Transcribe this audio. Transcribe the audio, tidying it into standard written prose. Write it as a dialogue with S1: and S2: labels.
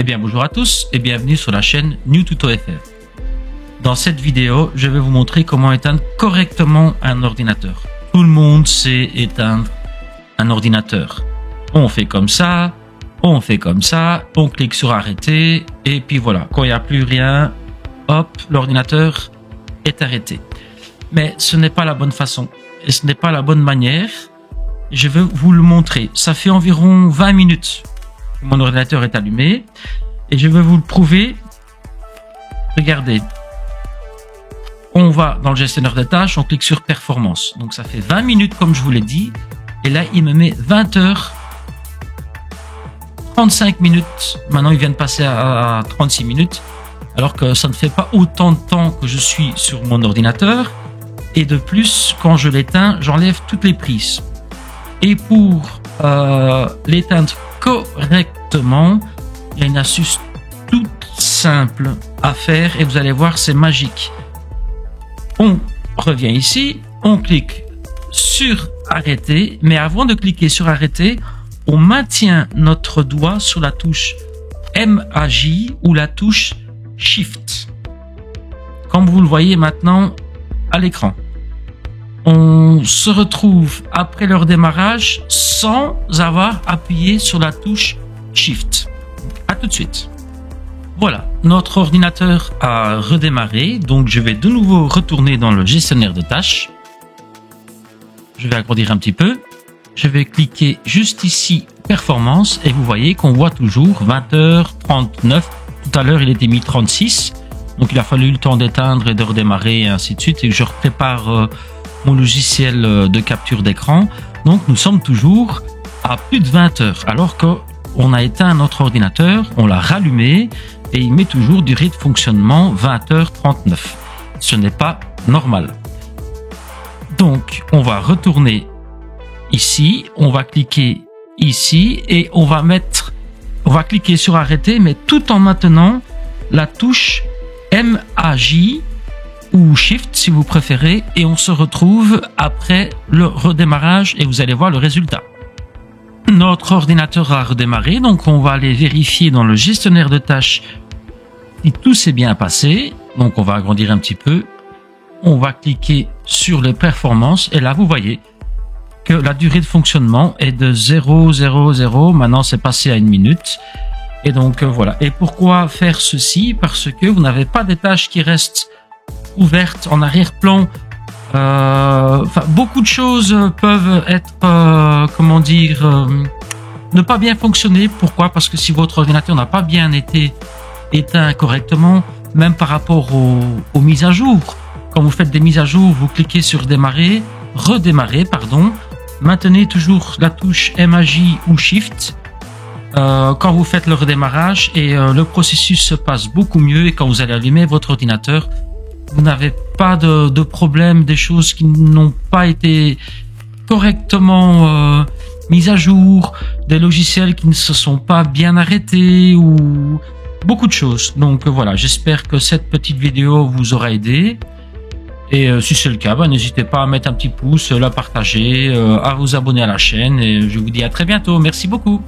S1: Eh bien bonjour à tous et bienvenue sur la chaîne NewTutoFR. Dans cette vidéo, je vais vous montrer comment éteindre correctement un ordinateur. Tout le monde sait éteindre un ordinateur. On fait comme ça, on fait comme ça, on clique sur arrêter et puis voilà, quand il n'y a plus rien, hop, l'ordinateur est arrêté. Mais ce n'est pas la bonne façon et ce n'est pas la bonne manière. Je vais vous le montrer. Ça fait environ 20 minutes que mon ordinateur est allumé et je vais vous le prouver. Regardez. On va dans le gestionnaire de tâches, on clique sur performance. Donc ça fait 20 minutes comme je vous l'ai dit. Et là, il me met 20h 35 minutes. Maintenant, il vient de passer à 36 minutes. Alors que ça ne fait pas autant de temps que je suis sur mon ordinateur. Et de plus, quand je l'éteins, j'enlève toutes les prises. Et pour l'éteindre correctement, il y a une astuce toute simple à faire. Et vous allez voir, c'est magique. On revient ici, on clique sur arrêter, mais avant de cliquer sur arrêter, on maintient notre doigt sur la touche MAJ ou la touche Shift. Comme vous le voyez maintenant à l'écran. On se retrouve après leur démarrage sans avoir appuyé sur la touche Shift. À tout de suite. Voilà, notre ordinateur a redémarré, donc je vais de nouveau retourner dans le gestionnaire de tâches. Je vais agrandir un petit peu. Je vais cliquer juste ici, performance, et vous voyez qu'on voit toujours 20h39. Tout à l'heure, il était mis 36, donc il a fallu le temps d'éteindre et de redémarrer et ainsi de suite. Et je prépare mon logiciel de capture d'écran. Donc nous sommes toujours à plus de 20 heures, alors qu'on a éteint notre ordinateur, on l'a rallumé, et il met toujours durée de fonctionnement 20h39. Ce n'est pas normal. Donc, on va retourner ici, on va cliquer ici et on va cliquer sur arrêter, mais tout en maintenant la touche MAJ ou Shift si vous préférez, et on se retrouve après le redémarrage et vous allez voir le résultat. Notre ordinateur a redémarré, donc on va aller vérifier dans le gestionnaire de tâches si tout s'est bien passé. Donc on va agrandir un petit peu. On va cliquer sur les performances et là vous voyez que la durée de fonctionnement est de 0,00. Maintenant c'est passé à 1 minute. Et donc voilà. Et pourquoi faire ceci? Parce que vous n'avez pas des tâches qui restent ouvertes en arrière-plan. Beaucoup de choses peuvent être, ne pas bien fonctionner. Pourquoi? Parce que si votre ordinateur n'a pas bien été éteint correctement, même par rapport aux mises à jour. Quand vous faites des mises à jour, vous cliquez sur redémarrer, maintenez toujours la touche MAJ ou Shift quand vous faites le redémarrage et le processus se passe beaucoup mieux. Et quand vous allez allumer votre ordinateur, vous n'avez pas de problème, des choses qui n'ont pas été correctement mises à jour, des logiciels qui ne se sont pas bien arrêtés ou beaucoup de choses. Donc voilà, j'espère que cette petite vidéo vous aura aidé. Et si c'est le cas, n'hésitez pas à mettre un petit pouce, la partager, à vous abonner à la chaîne. Et je vous dis à très bientôt. Merci beaucoup.